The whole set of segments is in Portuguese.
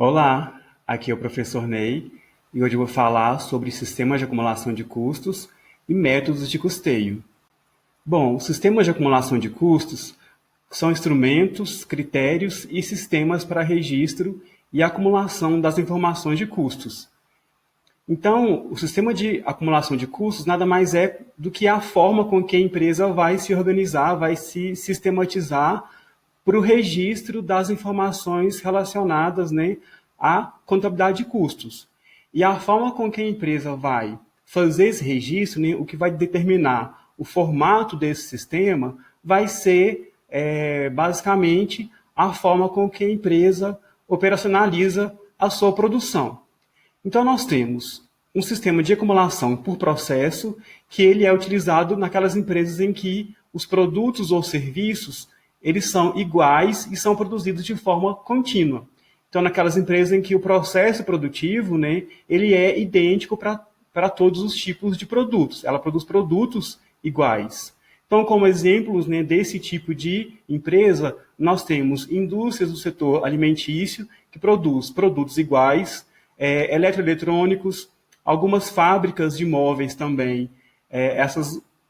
Olá, aqui é o professor Ney e hoje eu vou falar sobre sistemas de acumulação de custos e métodos de custeio. Bom, os sistemas de acumulação de custos são instrumentos, critérios e sistemas para registro e acumulação das informações de custos. Então, o sistema de acumulação de custos nada mais é do que a forma com que a empresa vai se organizar, vai se sistematizar para o registro das informações relacionadas, né, à contabilidade de custos. E a forma com que a empresa vai fazer esse registro, né, o que vai determinar o formato desse sistema, vai ser basicamente a forma com que a empresa operacionaliza a sua produção. Então, nós temos um sistema de acumulação por processo, que ele é utilizado naquelas empresas em que os produtos ou serviços eles são iguais e são produzidos de forma contínua. Então, naquelas empresas em que o processo produtivo, né, ele é idêntico para todos os tipos de produtos. Ela produz produtos iguais. Então, como exemplos, né, desse tipo de empresa, nós temos indústrias do setor alimentício, que produz produtos iguais, eletroeletrônicos, algumas fábricas de móveis também.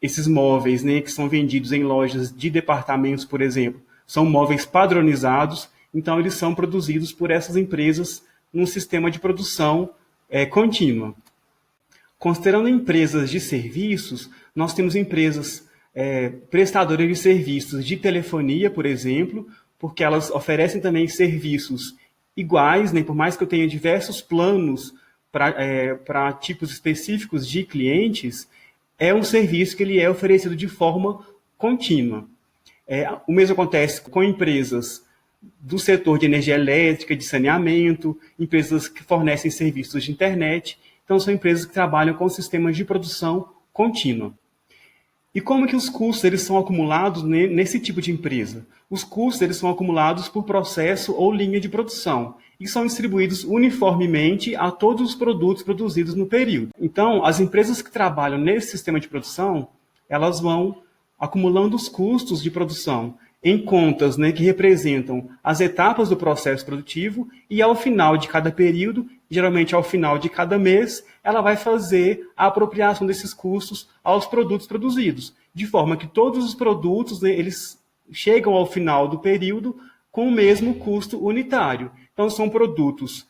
Esses móveis, né, que são vendidos em lojas de departamentos, por exemplo, são móveis padronizados, então eles são produzidos por essas empresas num sistema de produção contínua. Considerando empresas de serviços, nós temos empresas prestadoras de serviços de telefonia, por exemplo, porque elas oferecem também serviços iguais, né? Por mais que eu tenha diversos planos para tipos específicos de clientes, é um serviço que ele é oferecido de forma contínua. O mesmo acontece com empresas do setor de energia elétrica, de saneamento, empresas que fornecem serviços de internet. Então, são empresas que trabalham com sistemas de produção contínua. E como que os custos eles são acumulados nesse tipo de empresa? Os custos eles são acumulados por processo ou linha de produção e são distribuídos uniformemente a todos os produtos produzidos no período. Então, as empresas que trabalham nesse sistema de produção, elas vão acumulando os custos de produção em contas, né, que representam as etapas do processo produtivo e ao final de cada período, geralmente ao final de cada mês, ela vai fazer a apropriação desses custos aos produtos produzidos, de forma que todos os produtos, né, eles chegam ao final do período com o mesmo custo unitário. Então, são produtos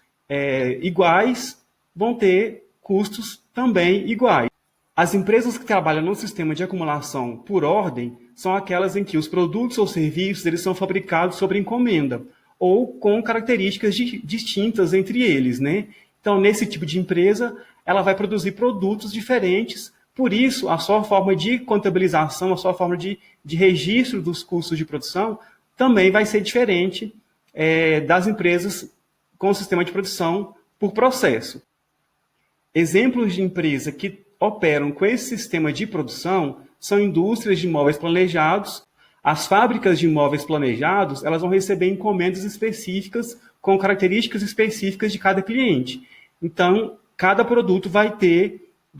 iguais, vão ter custos também iguais. As empresas que trabalham no sistema de acumulação por ordem são aquelas em que os produtos ou serviços eles são fabricados sob encomenda ou com características distintas entre eles, né? Então, nesse tipo de empresa, ela vai produzir produtos diferentes, por isso, a sua forma de contabilização, a sua forma de registro dos custos de produção também vai ser diferente das empresas com sistema de produção por processo. Exemplos de empresa que operam com esse sistema de produção são indústrias de imóveis planejados. As fábricas de imóveis planejados, elas vão receber encomendas específicas com características específicas de cada cliente. Então, cada produto vai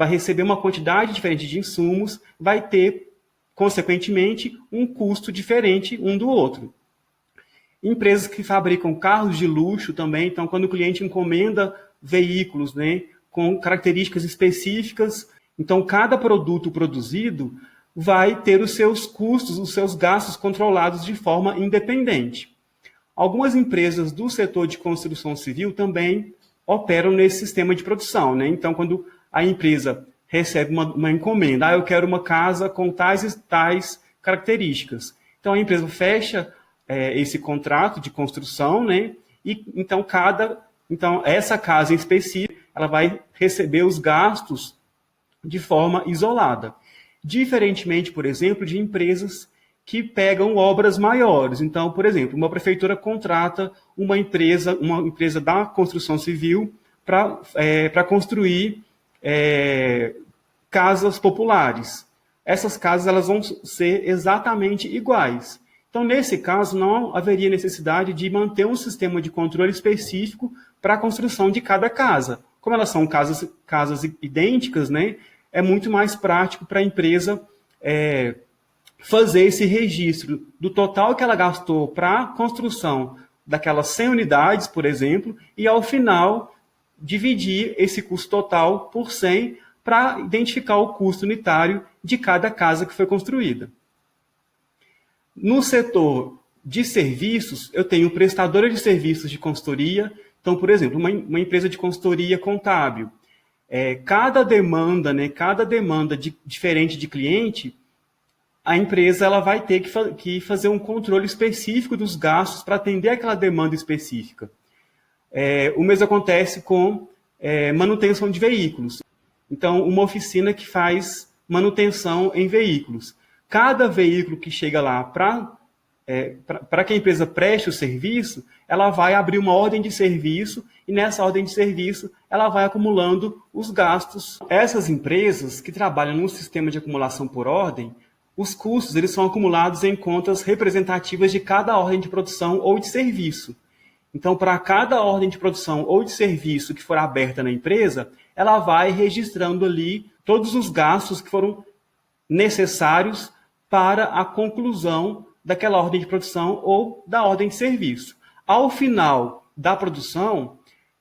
receber uma quantidade diferente de insumos, vai ter, consequentemente, um custo diferente um do outro. Empresas que fabricam carros de luxo também, então, quando o cliente encomenda veículos, né, com características específicas, então, cada produto produzido vai ter os seus custos, os seus gastos controlados de forma independente. Algumas empresas do setor de construção civil também operam nesse sistema de produção, né? Então, quando a empresa recebe uma encomenda, eu quero uma casa com tais e tais características. Então, a empresa fecha esse contrato de construção, né? E então, essa casa em específico, ela vai receber os gastos de forma isolada. Diferentemente, por exemplo, de empresas que pegam obras maiores. Então, por exemplo, uma prefeitura contrata uma empresa da construção civil para construir casas populares. Essas casas elas vão ser exatamente iguais. Então, nesse caso, não haveria necessidade de manter um sistema de controle específico para a construção de cada casa. Como elas são casas idênticas, né, é muito mais prático para a empresa fazer esse registro do total que ela gastou para a construção daquelas 100 unidades, por exemplo, e ao final dividir esse custo total por 100 para identificar o custo unitário de cada casa que foi construída. No setor de serviços, eu tenho prestadora de serviços de consultoria. Então, por exemplo, uma empresa de consultoria contábil. Cada demanda diferente de cliente, a empresa ela vai ter que fazer um controle específico dos gastos para atender aquela demanda específica. O mesmo acontece com manutenção de veículos. Então, uma oficina que faz manutenção em veículos. Cada veículo que chega lá para que a empresa preste o serviço, ela vai abrir uma ordem de serviço e nessa ordem de serviço ela vai acumulando os gastos. Essas empresas que trabalham no sistema de acumulação por ordem, os custos eles são acumulados em contas representativas de cada ordem de produção ou de serviço. Então, para cada ordem de produção ou de serviço que for aberta na empresa, ela vai registrando ali todos os gastos que foram necessários para a conclusão daquela ordem de produção ou da ordem de serviço. Ao final da produção,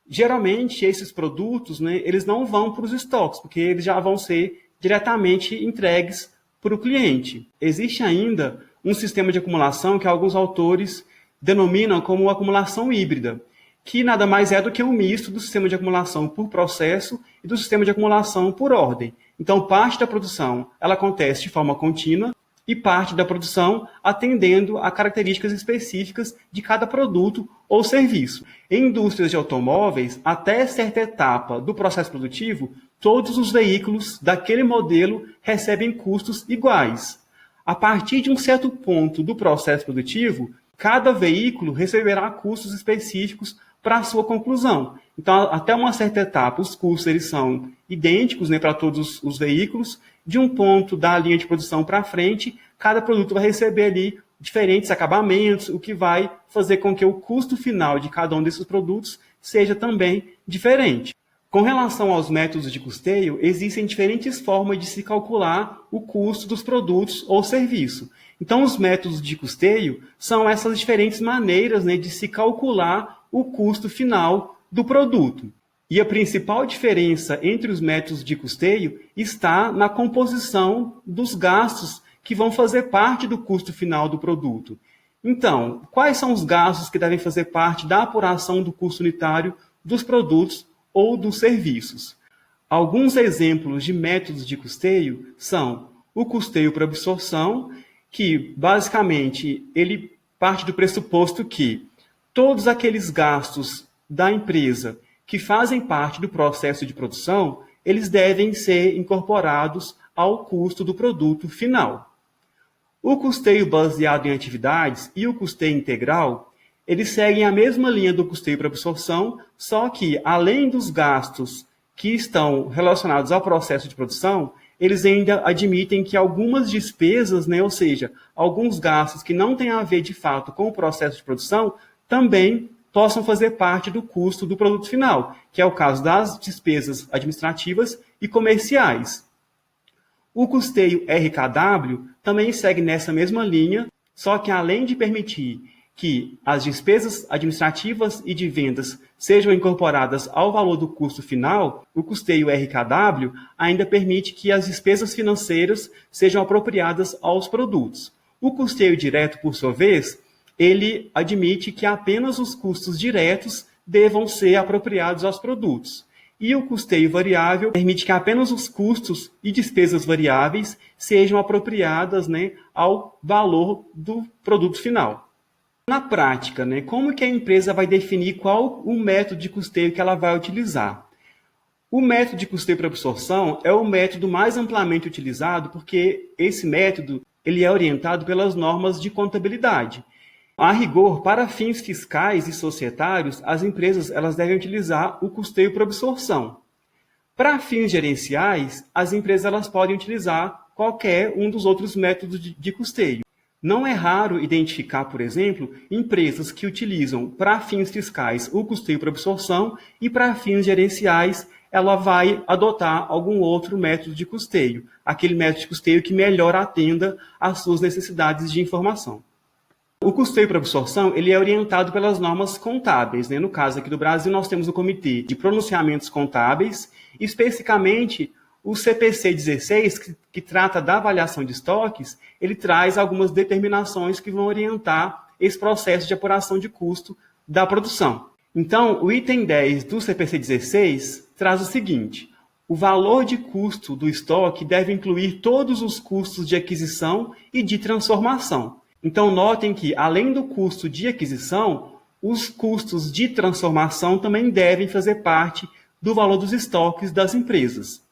geralmente esses produtos, eles não vão para os estoques, porque eles já vão ser diretamente entregues para o cliente. Existe ainda um sistema de acumulação que alguns autores denominam como acumulação híbrida, que nada mais é do que um misto do sistema de acumulação por processo e do sistema de acumulação por ordem. Então, parte da produção ela acontece de forma contínua e parte da produção atendendo a características específicas de cada produto ou serviço. Em indústrias de automóveis, até certa etapa do processo produtivo, todos os veículos daquele modelo recebem custos iguais. A partir de um certo ponto do processo produtivo, cada veículo receberá custos específicos para a sua conclusão. Então, até uma certa etapa, os custos eles são idênticos para todos os veículos. De um ponto da linha de produção para frente, cada produto vai receber ali diferentes acabamentos, o que vai fazer com que o custo final de cada um desses produtos seja também diferente. Com relação aos métodos de custeio, existem diferentes formas de se calcular o custo dos produtos ou serviço. Então, os métodos de custeio são essas diferentes maneiras de se calcular o custo final do produto. E a principal diferença entre os métodos de custeio está na composição dos gastos que vão fazer parte do custo final do produto. Então, quais são os gastos que devem fazer parte da apuração do custo unitário dos produtos ou dos serviços? Alguns exemplos de métodos de custeio são o custeio por absorção, que basicamente ele parte do pressuposto que todos aqueles gastos da empresa que fazem parte do processo de produção, eles devem ser incorporados ao custo do produto final. O custeio baseado em atividades e o custeio integral, eles seguem a mesma linha do custeio por absorção, só que, além dos gastos que estão relacionados ao processo de produção, eles ainda admitem que algumas despesas, ou seja, alguns gastos que não têm a ver de fato com o processo de produção, também possam fazer parte do custo do produto final, que é o caso das despesas administrativas e comerciais. O custeio RKW também segue nessa mesma linha, só que além de permitir que as despesas administrativas e de vendas sejam incorporadas ao valor do custo final, o custeio RKW ainda permite que as despesas financeiras sejam apropriadas aos produtos. O custeio direto, por sua vez, ele admite que apenas os custos diretos devam ser apropriados aos produtos. E o custeio variável permite que apenas os custos e despesas variáveis sejam apropriadas ao valor do produto final. Na prática, como que a empresa vai definir qual o método de custeio que ela vai utilizar? O método de custeio por absorção é o método mais amplamente utilizado porque esse método ele é orientado pelas normas de contabilidade. A rigor, para fins fiscais e societários, as empresas elas devem utilizar o custeio por absorção. Para fins gerenciais, as empresas elas podem utilizar qualquer um dos outros métodos de custeio. Não é raro identificar, por exemplo, empresas que utilizam para fins fiscais o custeio por absorção e para fins gerenciais ela vai adotar algum outro método de custeio, aquele método de custeio que melhor atenda às suas necessidades de informação. O custeio por absorção ele é orientado pelas normas contábeis, né? No caso aqui do Brasil, nós temos o Comitê de Pronunciamentos Contábeis, especificamente o CPC 16, que trata da avaliação de estoques, ele traz algumas determinações que vão orientar esse processo de apuração de custo da produção. Então, o item 10 do CPC 16 traz o seguinte: o valor de custo do estoque deve incluir todos os custos de aquisição e de transformação. Então, notem que, além do custo de aquisição, os custos de transformação também devem fazer parte do valor dos estoques das empresas.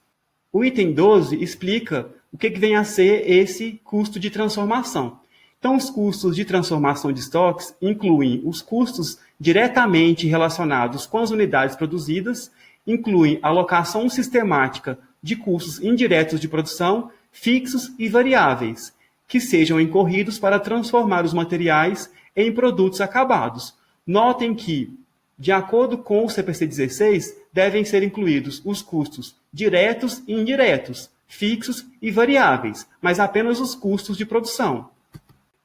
O item 12 explica o que vem a ser esse custo de transformação. Então, os custos de transformação de estoques incluem os custos diretamente relacionados com as unidades produzidas, incluem a alocação sistemática de custos indiretos de produção, fixos e variáveis, que sejam incorridos para transformar os materiais em produtos acabados. Notem que, de acordo com o CPC 16, devem ser incluídos os custos diretos e indiretos, fixos e variáveis, mas apenas os custos de produção.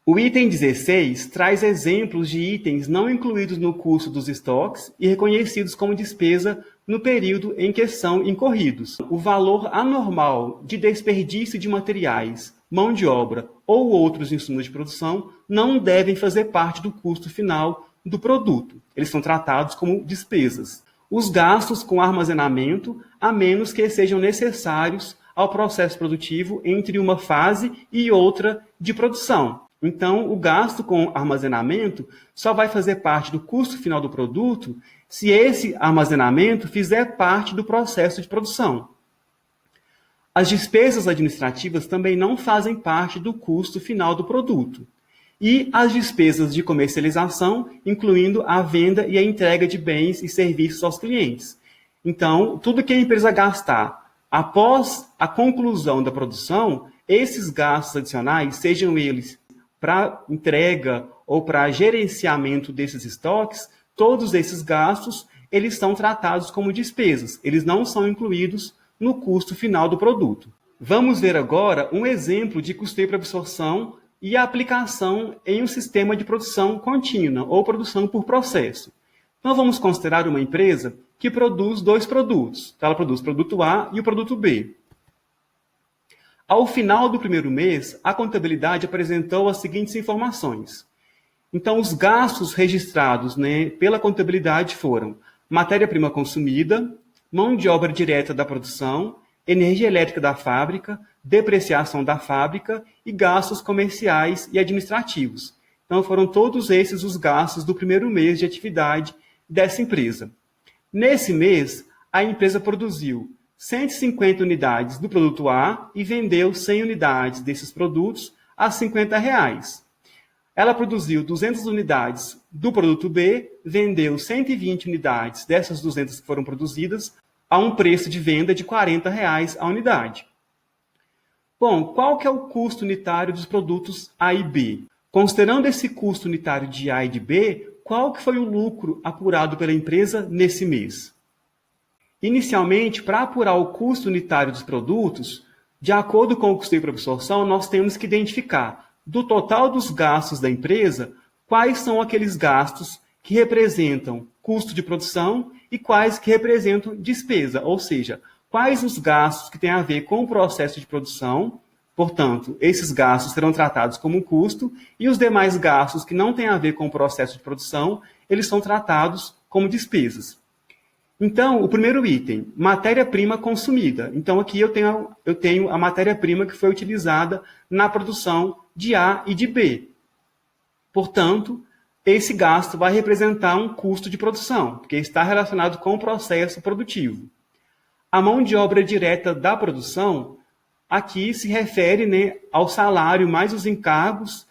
O item 16 traz exemplos de itens não incluídos no custo dos estoques e reconhecidos como despesa no período em que são incorridos. O valor anormal de desperdício de materiais, mão de obra ou outros insumos de produção não devem fazer parte do custo final do produto. Eles são tratados como despesas. Os gastos com armazenamento, a menos que sejam necessários ao processo produtivo entre uma fase e outra de produção. Então, o gasto com armazenamento só vai fazer parte do custo final do produto se esse armazenamento fizer parte do processo de produção. As despesas administrativas também não fazem parte do custo final do produto. E as despesas de comercialização, incluindo a venda e a entrega de bens e serviços aos clientes. Então, tudo que a empresa gastar após a conclusão da produção, esses gastos adicionais, sejam eles para entrega ou para gerenciamento desses estoques, todos esses gastos, eles são tratados como despesas. Eles não são incluídos no custo final do produto. Vamos ver agora um exemplo de custeio por absorção e a aplicação em um sistema de produção contínua ou produção por processo. Então, vamos considerar uma empresa que produz dois produtos. Ela produz o produto A e o produto B. Ao final do primeiro mês, a contabilidade apresentou as seguintes informações. Então, os gastos registrados, pela contabilidade foram matéria-prima consumida, mão de obra direta da produção, energia elétrica da fábrica, depreciação da fábrica e gastos comerciais e administrativos. Então, foram todos esses os gastos do primeiro mês de atividade dessa empresa. Nesse mês, a empresa produziu 150 unidades do produto A e vendeu 100 unidades desses produtos a R$ 50. Ela produziu 200 unidades do produto B, vendeu 120 unidades dessas 200 que foram produzidas a um preço de venda de R$ 40 a unidade. Bom, qual que é o custo unitário dos produtos A e B? Considerando esse custo unitário de A e de B, qual que foi o lucro apurado pela empresa nesse mês? Inicialmente, para apurar o custo unitário dos produtos, de acordo com o custeio por absorção, nós temos que identificar, do total dos gastos da empresa, quais são aqueles gastos que representam custo de produção e quais que representam despesa, ou seja, quais os gastos que têm a ver com o processo de produção, portanto, esses gastos serão tratados como um custo, e os demais gastos que não têm a ver com o processo de produção, eles são tratados como despesas. Então, o primeiro item, matéria-prima consumida. Então, aqui eu tenho a matéria-prima que foi utilizada na produção de A e de B. Portanto, esse gasto vai representar um custo de produção, porque está relacionado com o processo produtivo. A mão de obra direta da produção, aqui se refere ao salário mais os encargos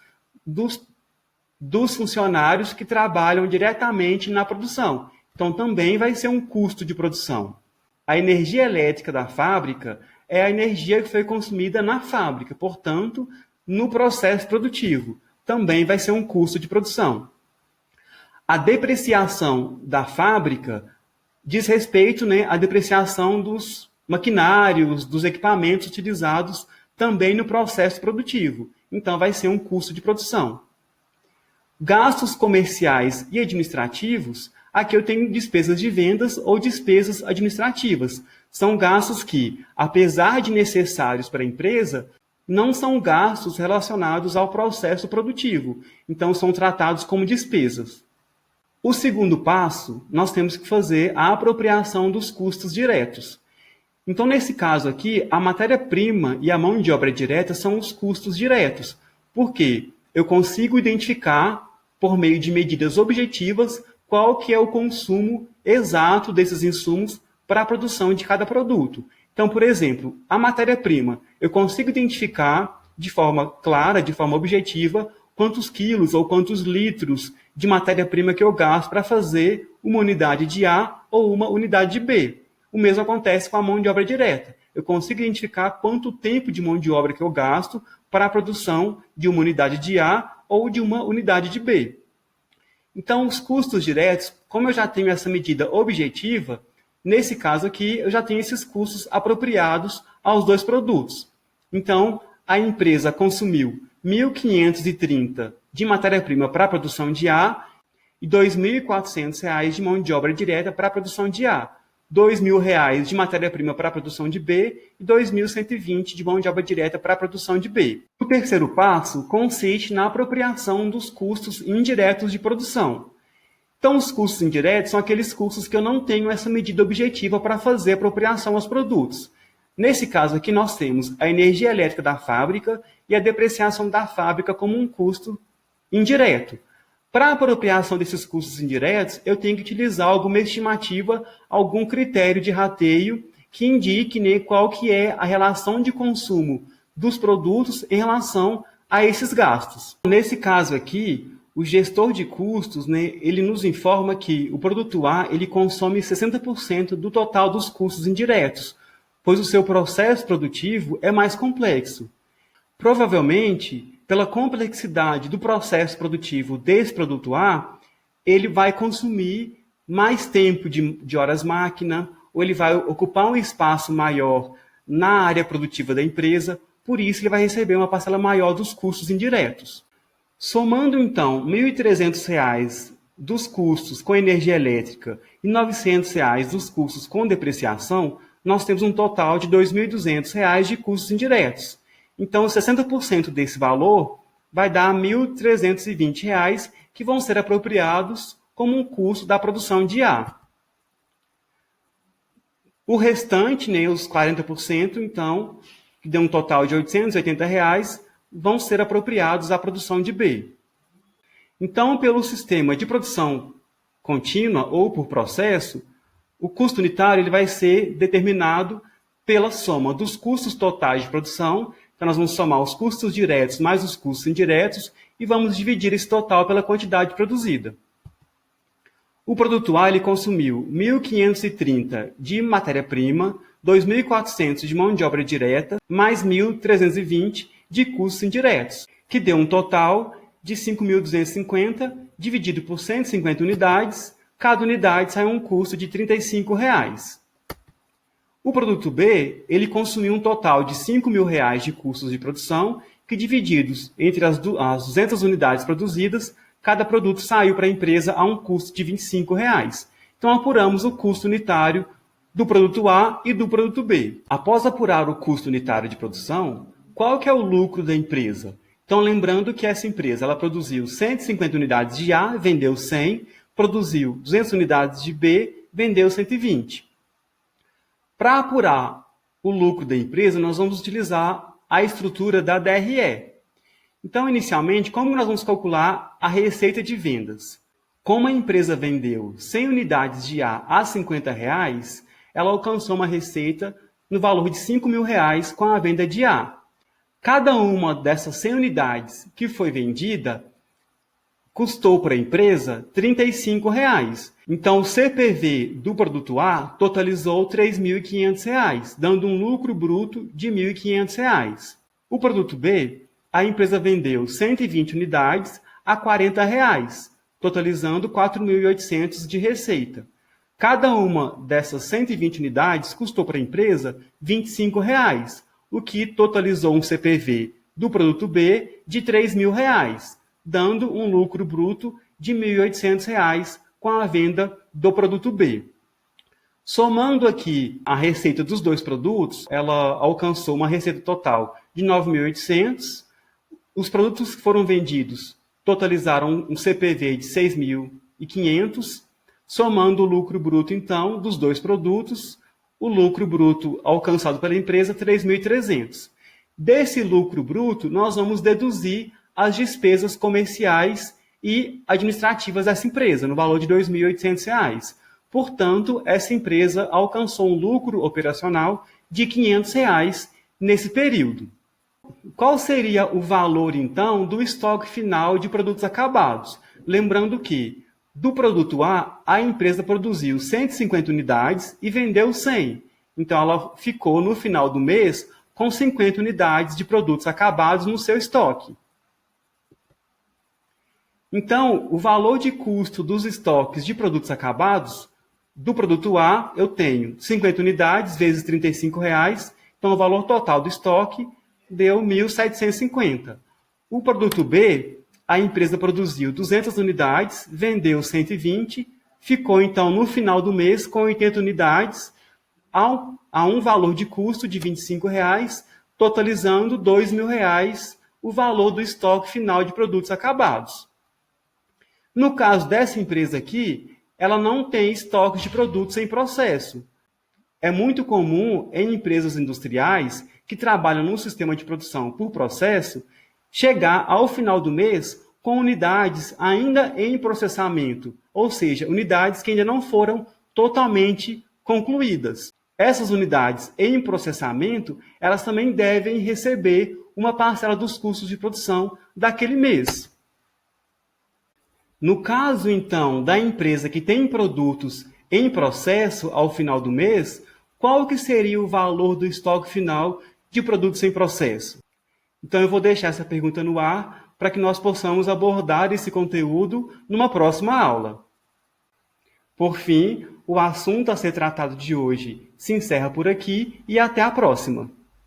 dos funcionários que trabalham diretamente na produção. Então, também vai ser um custo de produção. A energia elétrica da fábrica é a energia que foi consumida na fábrica, portanto, no processo produtivo. Também vai ser um custo de produção. A depreciação da fábrica diz respeito à depreciação dos maquinários, dos equipamentos utilizados também no processo produtivo. Então, vai ser um custo de produção. Gastos comerciais e administrativos, aqui eu tenho despesas de vendas ou despesas administrativas. São gastos que, apesar de necessários para a empresa, não são gastos relacionados ao processo produtivo, então são tratados como despesas. O segundo passo, nós temos que fazer a apropriação dos custos diretos. Então, nesse caso aqui, a matéria-prima e a mão de obra direta são os custos diretos, porque eu consigo identificar, por meio de medidas objetivas, qual que é o consumo exato desses insumos para a produção de cada produto. Então, por exemplo, a matéria-prima, eu consigo identificar de forma clara, de forma objetiva, quantos quilos ou quantos litros de matéria-prima que eu gasto para fazer uma unidade de A ou uma unidade de B. O mesmo acontece com a mão de obra direta. Eu consigo identificar quanto tempo de mão de obra que eu gasto para a produção de uma unidade de A ou de uma unidade de B. Então, os custos diretos, como eu já tenho essa medida objetiva, nesse caso aqui, eu já tenho esses custos apropriados aos dois produtos. Então, a empresa consumiu R$ 1.530 de matéria-prima para a produção de A e R$ 2.400 de mão de obra direta para a produção de A. R$ 2.000 de matéria-prima para a produção de B e R$ 2.120 de mão de obra direta para a produção de B. O terceiro passo consiste na apropriação dos custos indiretos de produção. Então, os custos indiretos são aqueles custos que eu não tenho essa medida objetiva para fazer apropriação aos produtos. Nesse caso aqui, nós temos a energia elétrica da fábrica e a depreciação da fábrica como um custo indireto. Para a apropriação desses custos indiretos, eu tenho que utilizar alguma estimativa, algum critério de rateio que indique qual que é a relação de consumo dos produtos em relação a esses gastos. Nesse caso aqui, o gestor de custos, ele nos informa que o produto A ele consome 60% do total dos custos indiretos, pois o seu processo produtivo é mais complexo. Provavelmente, pela complexidade do processo produtivo desse produto A, ele vai consumir mais tempo de horas-máquina, ou ele vai ocupar um espaço maior na área produtiva da empresa, por isso ele vai receber uma parcela maior dos custos indiretos. Somando, então, R$ 1.300 dos custos com energia elétrica e R$ 900 dos custos com depreciação, nós temos um total de R$ 2.200 de custos indiretos. Então, 60% desse valor vai dar R$ 1.320, que vão ser apropriados como um custo da produção de A. O restante, os 40%, então, que deu um total de R$ 880, vão ser apropriados à produção de B. Então, pelo sistema de produção contínua ou por processo, o custo unitário ele vai ser determinado pela soma dos custos totais de produção. Então, nós vamos somar os custos diretos mais os custos indiretos e vamos dividir esse total pela quantidade produzida. O produto A ele consumiu 1.530 de matéria-prima, 2.400 de mão de obra direta, mais 1.320 de custos indiretos, que deu um total de 5.250 dividido por 150 unidades. Cada unidade sai um custo de R$ 35. O produto B, ele consumiu um total de R$ 5.000 de custos de produção, que divididos entre as 200 unidades produzidas, cada produto saiu para a empresa a um custo de R$ 25. Então, apuramos o custo unitário do produto A e do produto B. Após apurar o custo unitário de produção, qual que é o lucro da empresa? Então, lembrando que essa empresa ela produziu 150 unidades de A, vendeu 100, produziu 200 unidades de B, vendeu 120. Para apurar o lucro da empresa, nós vamos utilizar a estrutura da DRE. Então, inicialmente, como nós vamos calcular a receita de vendas? Como a empresa vendeu 100 unidades de A a R$ 50, ela alcançou uma receita no valor de R$ 5.000 com a venda de A. Cada uma dessas 100 unidades que foi vendida custou para a empresa R$ 35. Então, o CPV do produto A totalizou R$ 3.500, dando um lucro bruto de R$ 1.500. O produto B, a empresa vendeu 120 unidades a R$ 40, totalizando R$ 4.800 de receita. Cada uma dessas 120 unidades custou para a empresa R$ 25, o que totalizou um CPV do produto B de R$ 3.000, dando um lucro bruto de R$ 1.800 com a venda do produto B. Somando aqui a receita dos dois produtos, ela alcançou uma receita total de 9.800. Os produtos que foram vendidos totalizaram um CPV de 6.500. Somando o lucro bruto, então, dos dois produtos, o lucro bruto alcançado pela empresa, 3.300. Desse lucro bruto, nós vamos deduzir as despesas comerciais e administrativas dessa empresa, no valor de R$ 2.800. Portanto, essa empresa alcançou um lucro operacional de R$ 500 nesse período. Qual seria o valor, então, do estoque final de produtos acabados? Lembrando que, do produto A, a empresa produziu 150 unidades e vendeu 100. Então, ela ficou, no final do mês, com 50 unidades de produtos acabados no seu estoque. Então, o valor de custo dos estoques de produtos acabados, do produto A, eu tenho 50 unidades vezes R$ 35, então o valor total do estoque deu 1.750. O produto B, a empresa produziu 200 unidades, vendeu 120, ficou então no final do mês com 80 unidades, a um valor de custo de R$ 25, totalizando R$ 2.000 o valor do estoque final de produtos acabados. No caso dessa empresa aqui, ela não tem estoques de produtos em processo. É muito comum em empresas industriais que trabalham no sistema de produção por processo, chegar ao final do mês com unidades ainda em processamento, ou seja, unidades que ainda não foram totalmente concluídas. Essas unidades em processamento, elas também devem receber uma parcela dos custos de produção daquele mês. No caso, então, da empresa que tem produtos em processo ao final do mês, qual que seria o valor do estoque final de produtos em processo? Então, eu vou deixar essa pergunta no ar para que nós possamos abordar esse conteúdo numa próxima aula. Por fim, o assunto a ser tratado de hoje se encerra por aqui e até a próxima.